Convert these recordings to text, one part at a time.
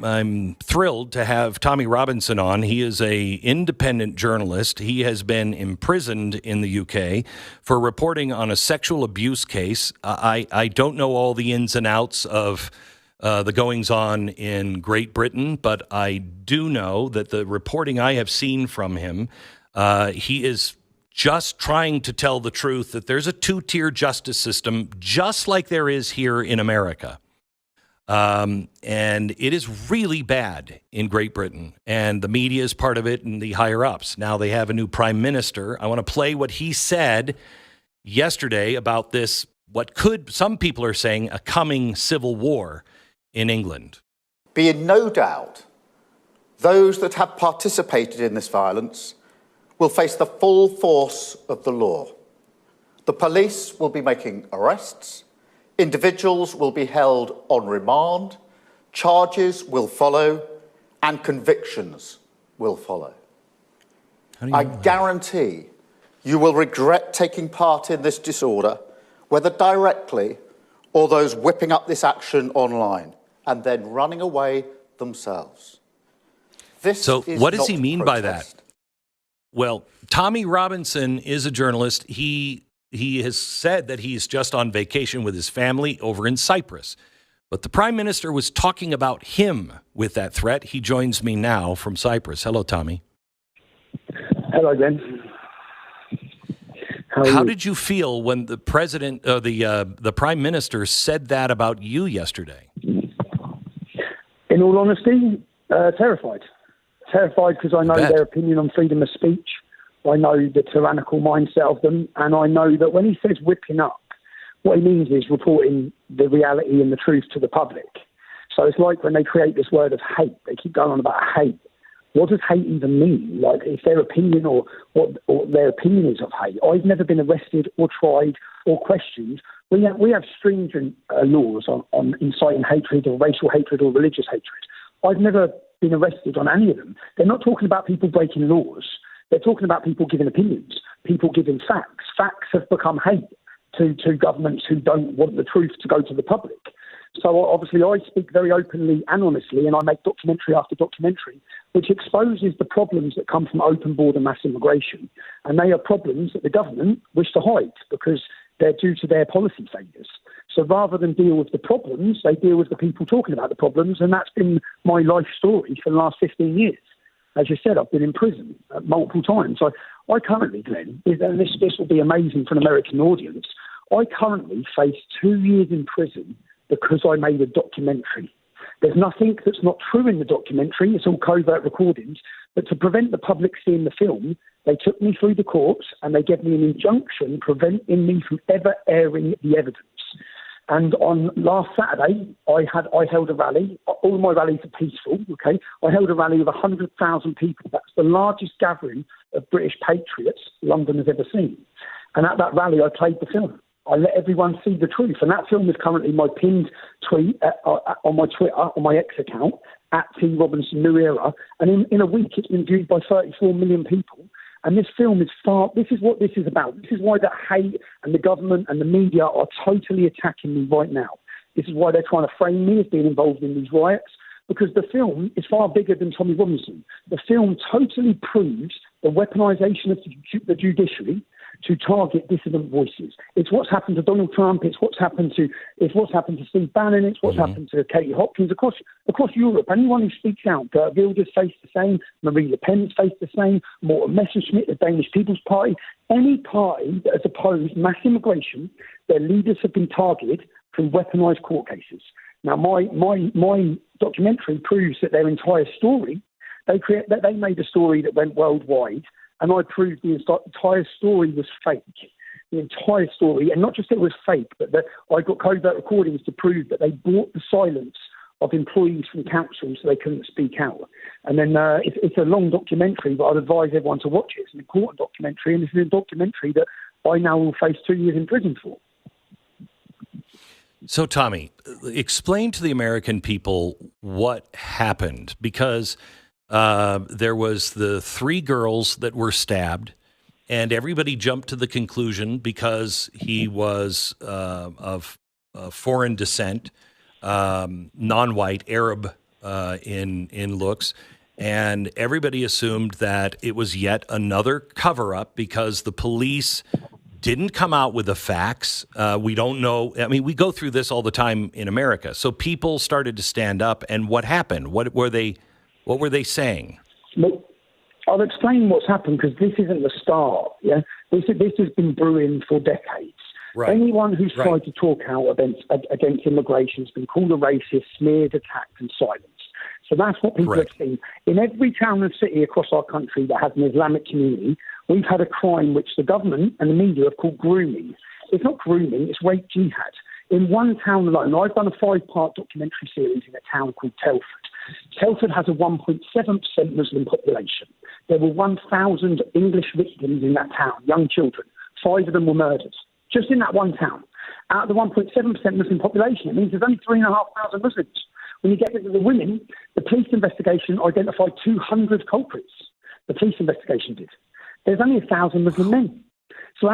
I'm thrilled to have Tommy Robinson on. He is a independent journalist. He has been imprisoned in the UK for reporting on a sexual abuse case. I don't know all the ins and outs of the goings-on in Great Britain, but I do know that the reporting I have seen from him, he is just trying to tell the truth that there's a two-tier justice system, just like there is here in America. And it is really bad in Great Britain, and the media is part of it and the higher ups. Now they have a new prime minister. I want to play what he said yesterday about this, what could, some people are saying, a coming civil war in England. Be in no doubt, those that have participated in this violence will face the full force of the law. The police will be making arrests. Individuals will be held on remand, charges will follow, and convictions will follow. I guarantee you will regret taking part in this disorder, whether directly or those whipping up this action online and then running away themselves. So what does he mean by that? Well, Tommy Robinson is a journalist. He has said that he's just on vacation with his family over in Cyprus. But the Prime Minister was talking about him with that threat. He joins me now from Cyprus. Hello, Tommy. Hello, Glenn. How did you feel when the president, the Prime Minister said that about you yesterday? In all honesty, terrified. Terrified because I know their opinion on freedom of speech. I know the tyrannical mindset of them, and I know that when he says whipping up, what he means is reporting the reality and the truth to the public. So it's like when they create this word of hate, they keep going on about hate. What does hate even mean? Like, is their opinion or their opinion is of hate? I've never been arrested or tried or questioned. We have stringent laws on inciting hatred or racial hatred or religious hatred. I've never been arrested on any of them. They're not talking about people breaking laws. They're talking about people giving opinions, people giving facts. Facts have become hate to governments who don't want the truth to go to the public. So obviously I speak very openly and honestly, and I make documentary after documentary, which exposes the problems that come from open border mass immigration. And they are problems that the government wish to hide because they're due to their policy failures. So rather than deal with the problems, they deal with the people talking about the problems. And that's been my life story for the last 15 years. As you said, I've been in prison multiple times. So I currently, Glenn, and this will be amazing for an American audience, I currently face 2 years in prison because I made a documentary. There's nothing that's not true in the documentary. It's all covert recordings. But to prevent the public seeing the film, they took me through the courts and they gave me an injunction preventing me from ever airing the evidence. And on last Saturday, I held a rally. All my rallies are peaceful, okay? I held a rally of 100,000 people. That's the largest gathering of British patriots London has ever seen. And at that rally, I played the film. I let everyone see the truth. And that film is currently my pinned tweet on my Twitter, on my X account, at T Robinson New Era. And in a week, it's been viewed by 34 million people. And this film is this is what this is about. This is why the hate and the government and the media are totally attacking me right now. This is why they're trying to frame me as being involved in these riots, because the film is far bigger than Tommy Robinson. The film totally proves the weaponization of the judiciary to target dissident voices. It's what's happened to Donald Trump. It's what's happened to Steve Bannon. It's what's happened to Katie Hopkins across Europe. Anyone who speaks out, Geert Wilders faced the same. Marie Le Pen's faced the same. Morten Messerschmidt, the Danish People's Party. Any party that has opposed mass immigration, their leaders have been targeted through weaponized court cases. Now, my documentary proves that their entire story, they made a story that went worldwide. And I proved the entire story was fake. The entire story, and not just it was fake, but that I got covert recordings to prove that they bought the silence of employees from councils so they couldn't speak out. And then it's a long documentary, but I'd advise everyone to watch it. It's an important documentary, and this is a documentary that I now will face 2 years in prison for. So, Tommy, explain to the American people what happened, because there was the 3 girls that were stabbed, and everybody jumped to the conclusion because he was of foreign descent, non-white, Arab in looks. And everybody assumed that it was yet another cover-up because the police didn't come out with the facts. We don't know. I mean, we go through this all the time in America. So people started to stand up. And what happened? What were they saying? Look, I'll explain what's happened because this isn't the start. Yeah, this has been brewing for decades. Right. Anyone who's tried to talk out against immigration has been called a racist, smeared, attacked, and silenced. So that's what people have seen. In every town and city across our country that has an Islamic community, we've had a crime which the government and the media have called grooming. It's not grooming, it's rape jihad. In one town alone, I've done a 5-part documentary series in a town called Telford. Telford has a 1.7% Muslim population. There were 1,000 English victims in that town, young children. 5 of them were murdered, just in that one town. Out of the 1.7% Muslim population, it means there's only 3,500 Muslims. When you get into the women, the police investigation identified 200 culprits. The police investigation did. There's only 1,000 Muslim men. So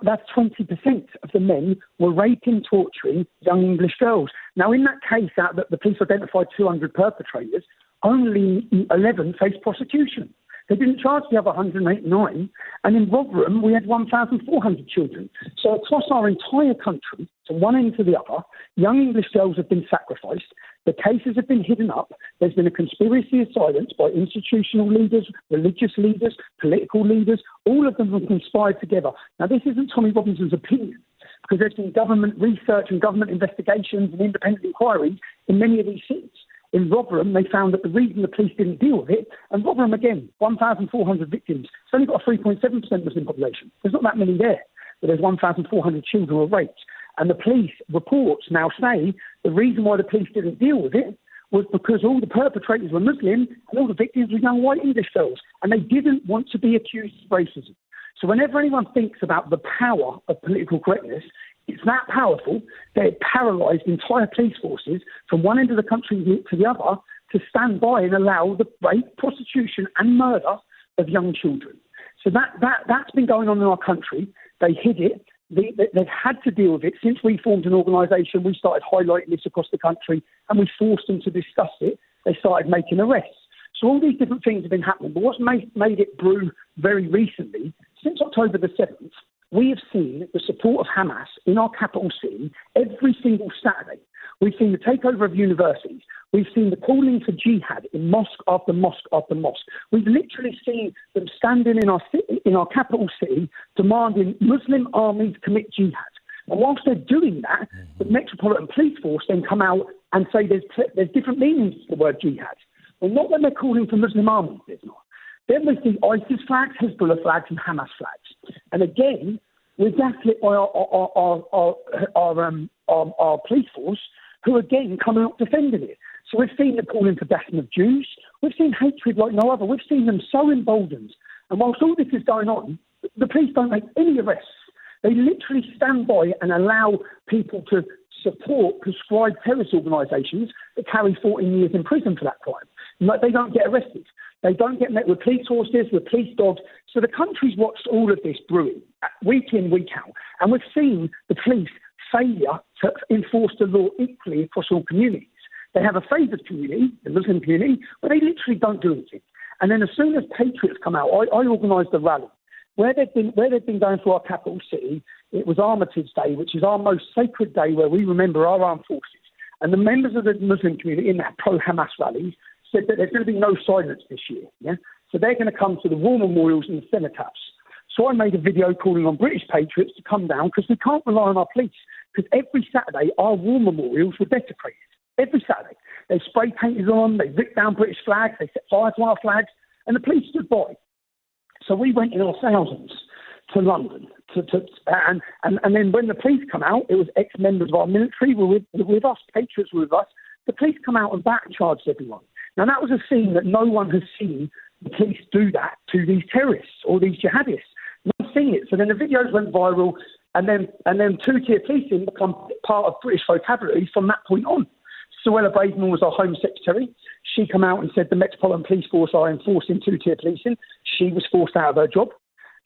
that's 20% of the men were raping, torturing young English girls. Now, in that case, the police identified 200 perpetrators, only 11 faced prosecution. They didn't charge the other 189. And in Rotherham, we had 1,400 children. So across our entire country, from one end to the other, young English girls have been sacrificed. The cases have been hidden up. There's been a conspiracy of silence by institutional leaders, religious leaders, political leaders. All of them have conspired together. Now, this isn't Tommy Robinson's opinion, because there's been government research and government investigations and independent inquiries in many of these cities. In Rotherham, they found that the reason the police didn't deal with it, and Rotherham, again, 1,400 victims, it's only got a 3.7% Muslim population. There's not that many there, but there's 1,400 children who were raped. And the police reports now say the reason why the police didn't deal with it was because all the perpetrators were Muslim and all the victims were young white English girls, and they didn't want to be accused of racism. So whenever anyone thinks about the power of political correctness, it's that powerful that it paralysed entire police forces from one end of the country to the other to stand by and allow the rape, prostitution and murder of young children. So that's been going on in our country. They hid it. They've had to deal with it. Since we formed an organisation, we started highlighting this across the country and we forced them to discuss it. They started making arrests. So all these different things have been happening. But what's made it brew very recently, since October the 7th, we have seen the support of Hamas in our capital city every single Saturday. We've seen the takeover of universities. We've seen the calling for jihad in mosque after mosque after mosque. We've literally seen them standing in our city, in our capital city, demanding Muslim armies commit jihad. And whilst they're doing that, the Metropolitan Police Force then come out and say there's different meanings to the word jihad. Well, not when they're calling for Muslim armies, there's not. Then we see ISIS flags, Hezbollah flags, and Hamas flags. And again, we're gaslit by our police force, who again come out defending it. So we've seen them calling for death of Jews. We've seen hatred like no other. We've seen them so emboldened. And whilst all this is going on, the police don't make any arrests. They literally stand by and allow people to support prescribed terrorist organisations that carry 14 years in prison for that crime. Like, they don't get arrested. They don't get met with police horses, with police dogs. So the country's watched all of this brewing week in, week out. And we've seen the police failure to enforce the law equally across all communities. They have a favoured community, the Muslim community, but they literally don't do anything. And then as soon as Patriots come out, I organised a rally. Where they've been going through our capital city, it was Armitage Day, which is our most sacred day where we remember our armed forces. And the members of the Muslim community in that pro-Hamas rally said that there's going to be no silence this year. Yeah? So they're going to come to the war memorials and the cenotaphs. So I made a video calling on British patriots to come down because we can't rely on our police. Because every Saturday, our war memorials were desecrated. Every Saturday. They spray painted on, they ripped down British flags, they set fire to our flags, and the police stood by. So we went in our thousands to London. And then when the police come out, it was ex-members of our military were with us, patriots were with us. The police come out and back charged everyone. Now, that was a scene that no one has seen the police do that to these terrorists or these jihadists. No one's seen it. So then the videos went viral, and then two-tier policing become part of British vocabulary from that point on. Suella Braverman was our Home Secretary. She came out and said the Metropolitan Police Force are enforcing two-tier policing. She was forced out of her job.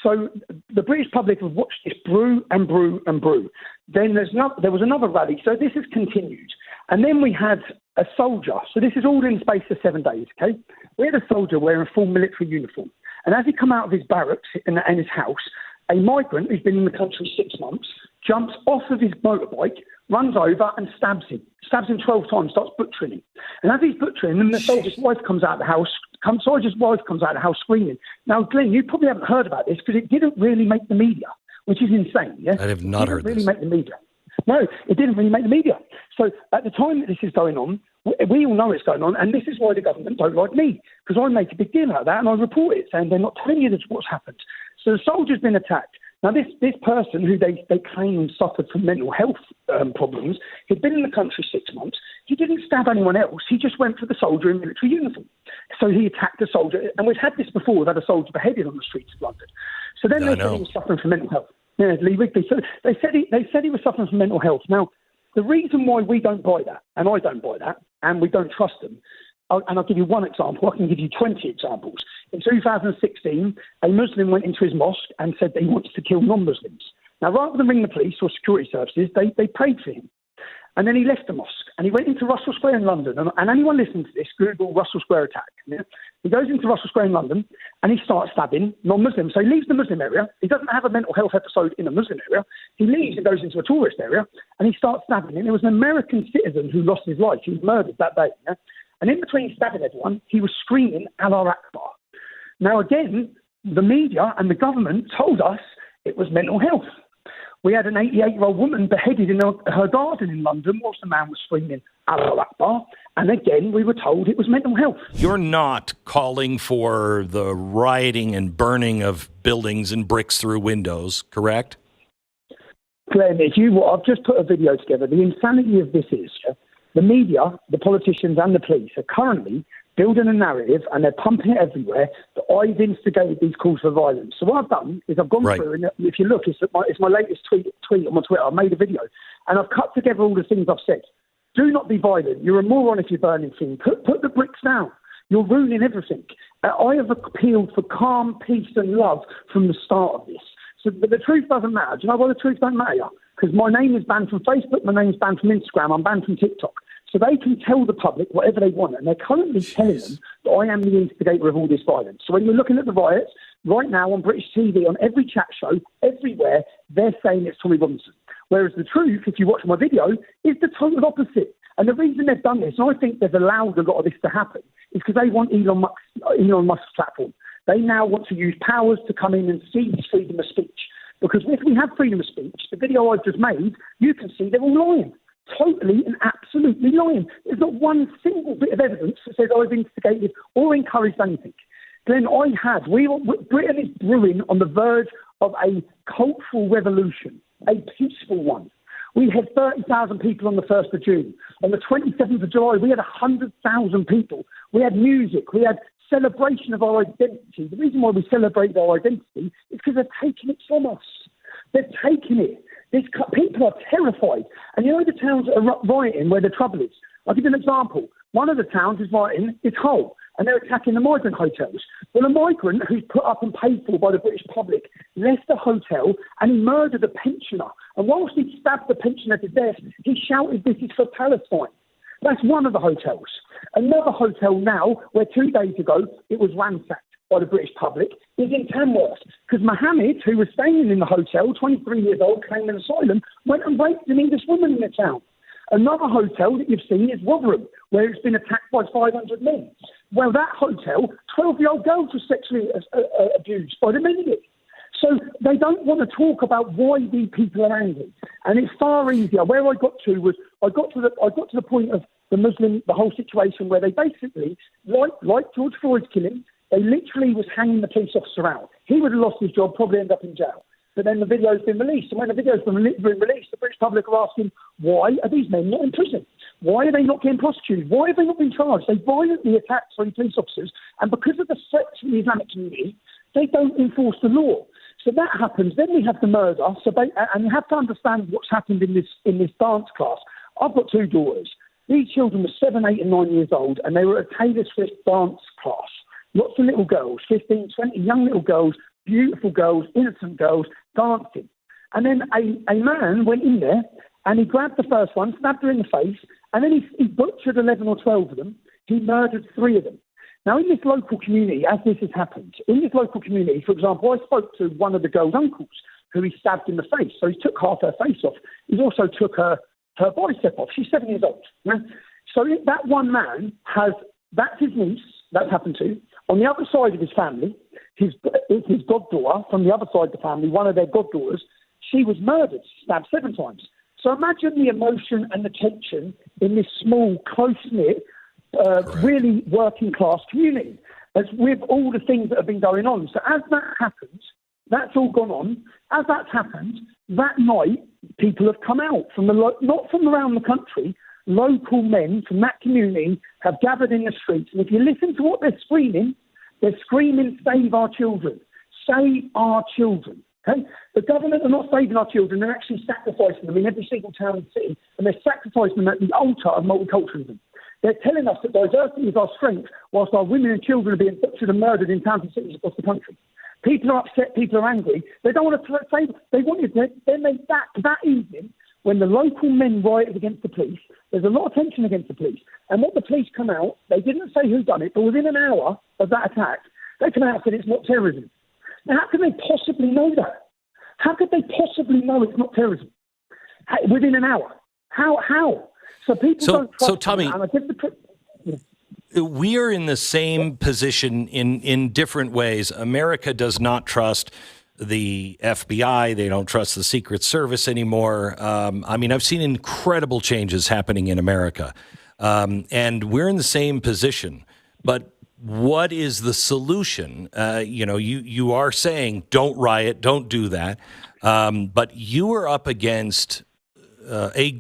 So the British public have watched this brew and brew and brew. Then there was another rally. So this has continued. And then we had a soldier. So this is all in the space of 7 days, okay? We had a soldier wearing a full military uniform. And as he come out of his barracks in his house, a migrant who's been in the country 6 months jumps off of his motorbike, runs over and stabs him 12 times, starts butchering him. And as he's butchering him, the soldier's wife comes out of the house, screaming. Now, Glenn, you probably haven't heard about this because it didn't really make the media, which is insane. Yeah? I have not heard this. It didn't really make the media. No, it didn't really make the media. So at the time that this is going on, we all know it's going on, and this is why the government don't like me, because I make a big deal out of that and I report it, saying they're not telling you what's happened. So the soldier's been attacked. Now, this person who they claim suffered from mental health problems, he'd been in the country 6 months. He didn't stab anyone else. He just went for the soldier in military uniform. So he attacked the soldier. And we've had this before. We've had a soldier beheaded on the streets of London. So then they said he was suffering from mental health. Yeah, Lee Rigby. So they said he was suffering from mental health. Now, the reason why we don't buy that, and I don't buy that, and we don't trust them, and I'll give you one example. I can give you 20 examples. In 2016, a Muslim went into his mosque and said that he wants to kill non-Muslims. Now, rather than ring the police or security services, they prayed for him. And then he left the mosque and he went into Russell Square in London. And anyone listening to this, Google Russell Square attack. Yeah? He goes into Russell Square in London and he starts stabbing non-Muslims. So he leaves the Muslim area. He doesn't have a mental health episode in a Muslim area. He leaves and goes into a tourist area and he starts stabbing. And there was an American citizen who lost his life. He was murdered that day. Yeah? And in between stabbing everyone, he was screaming, Allah Akbar. Now, again, the media and the government told us it was mental health. We had an 88-year-old woman beheaded in her garden in London whilst the man was screaming, Allah Akbar. And again, we were told it was mental health. You're not calling for the rioting and burning of buildings and bricks through windows, correct? Glenn, I've just put a video together. The insanity of this is the media, the politicians and the police are currently building a narrative and they're pumping it everywhere that I've instigated these calls for violence. So what I've done is I've gone through, and if you look, it's my latest tweet on my Twitter. I made a video and I've cut together all the things I've said. Do not be violent. You're a moron if you're burning things. Put the bricks down. You're ruining everything. I have appealed for calm, peace and love from the start of this. So, but the truth doesn't matter. Do you know why the truth don't matter? Because my name is banned from Facebook, my name's banned from Instagram, I'm banned from TikTok. So they can tell the public whatever they want, and they're currently telling them that I am the instigator of all this violence. So when you're looking at the riots, right now on British TV, on every chat show, everywhere, they're saying it's Tommy Robinson. Whereas the truth, if you watch my video, is the total opposite. And the reason they've done this, and I think they've allowed a lot of this to happen, is because they want Elon Musk's platform. They now want to use powers to come in and seize freedom of speech. Because if we have freedom of speech, the video I've just made, you can see they're all lying. Totally and absolutely lying. There's not one single bit of evidence that says I've instigated or encouraged anything. Glenn, Britain is brewing on the verge of a cultural revolution, a peaceful one. We had 30,000 people on the 1st of June. On the 27th of July, we had 100,000 people. We had music. We had celebration of our identity. The reason why we celebrate our identity is because they're taking it from us. They're taking it. People are terrified. And you know the towns that are rioting where the trouble is? I'll give you an example. One of the towns is rioting is Hull, and they're attacking the migrant hotels. Well, a migrant who's put up and paid for by the British public left the hotel and he murdered a pensioner. And whilst he stabbed the pensioner to death, he shouted, "This is for Palestine." That's one of the hotels. Another hotel now, where 2 days ago it was ransacked by the British public, is in Tamworth. Because Mohammed, who was staying in the hotel, 23 years old, claiming asylum, went and raped an English woman in the town. Another hotel that you've seen is Rotherham, where it's been attacked by 500 men. Well, that hotel, 12-year-old girls were sexually abused by the media. So they don't want to talk about why these people are angry. And it's far easier. Where I got to was, I got to the point of the whole situation where they basically, like George Floyd's killing, they literally was hanging the police officer out. He would have lost his job, probably end up in jail. But then the video's been released. And when the video's been released, the British public are asking, why are these men not in prison? Why are they not getting prosecuted? Why have they not been charged? They violently attacked 3 police officers. And because of the threats from the Islamic community, they don't enforce the law. So that happens. Then we have the murder. And you have to understand what's happened in this dance class. I've got 2 daughters. These children were 7, 8 and 9 years old, and they were at a Taylor Swift dance class. Lots of little girls, 15, 20 young little girls, beautiful girls, innocent girls, dancing. And then a man went in there and he grabbed the first one, stabbed her in the face, and then he butchered 11 or 12 of them. He murdered 3 of them. Now, in this local community, as this has happened, in this local community, for example, I spoke to one of the girl's uncles who he stabbed in the face. So he took half her face off. He also took her bicep off. She's 7 years old. Right? So that one man that's his niece, that's happened to. On the other side of his family, his goddaughter, from the other side of the family, one of their goddaughters, she was murdered, stabbed 7 times. So imagine the emotion and the tension in this small, close-knit, really working-class community, as with all the things that have been going on. So as that happens, that's all gone on. As that's happened, that night, people have come out from not from around the country. Local men from that community have gathered in the streets. And if you listen to what they're screaming, save our children. Save our children. Okay? The government are not saving our children. They're actually sacrificing them in every single town and city. And they're sacrificing them at the altar of multiculturalism. They're telling us that diversity is our strength, whilst our women and children are being butchered and murdered in towns and cities across the country. People are upset. People are angry. They don't want to say. They wanted. Then that evening, when the local men rioted against the police, there's a lot of tension against the police. And what the police come out, they didn't say who done it, but within an hour of that attack, they come out and said it's not terrorism. Now, how can they possibly know that? How could they possibly know it's not terrorism within an hour? How? So people don't trust. So Tommy, we are in the same position in different ways. America does not trust the FBI. They don't trust the Secret Service anymore. I mean, I've seen incredible changes happening in America, and we're in the same position. But what is the solution? You are saying don't riot, don't do that, but you are up against a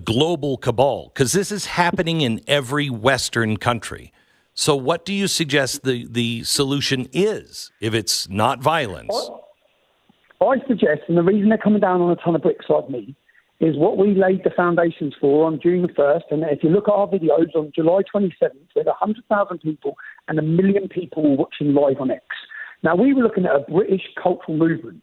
global cabal, because this is happening in every Western country. So what do you suggest the solution is if it's not violence? I suggest, and the reason they're coming down on a ton of bricks like me, is what we laid the foundations for on June the 1st. And if you look at our videos on July 27th, we had 100,000 people and 1 million people were watching live on X. Now, we were looking at a British cultural movement.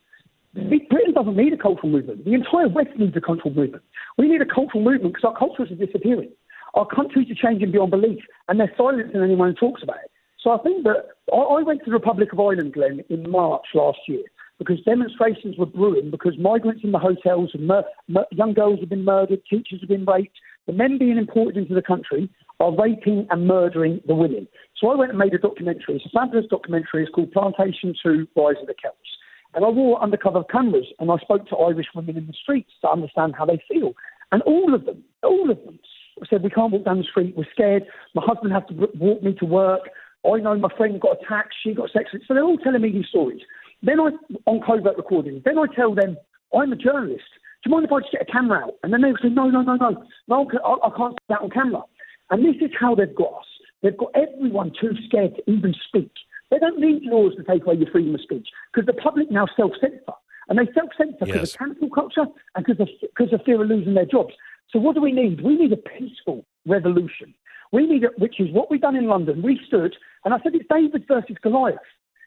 Britain doesn't need a cultural movement. The entire West needs a cultural movement. We need a cultural movement because our cultures are disappearing. Our countries are changing beyond belief, and they're silencing anyone who talks about it. So I think that I went to the Republic of Ireland, Glenn, in March last year because demonstrations were brewing, because migrants in the hotels and young girls have been murdered, teachers have been raped. The men being imported into the country are raping and murdering the women. So I went and made a documentary. It's a fabulous documentary. It's called Plantation 2, Rise of the Celts. And I wore undercover cameras and I spoke to Irish women in the streets to understand how they feel. And all of them said, we can't walk down the street, we're scared, my husband has to walk me to work, I know my friend got attacked, she got sexually. So they're all telling me these stories. Then on covert recordings, then I tell them, I'm a journalist. Do you mind if I just get a camera out? And then they say, no, I can't see that on camera. And this is how they've got us. They've got everyone too scared to even speak. They don't need laws to take away your freedom of speech because the public now self-censor. And they self-censor because of cancel culture and because of fear of losing their jobs. So what do we need? We need a peaceful revolution. We need it, which is what we've done in London. We stood, and I said it's David versus Goliath.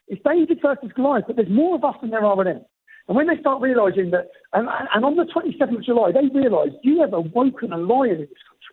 It's David versus Goliath, but there's more of us than there are of them. And when they start realising that, and on the 27th of July, they realised you have awoken a lion in this country.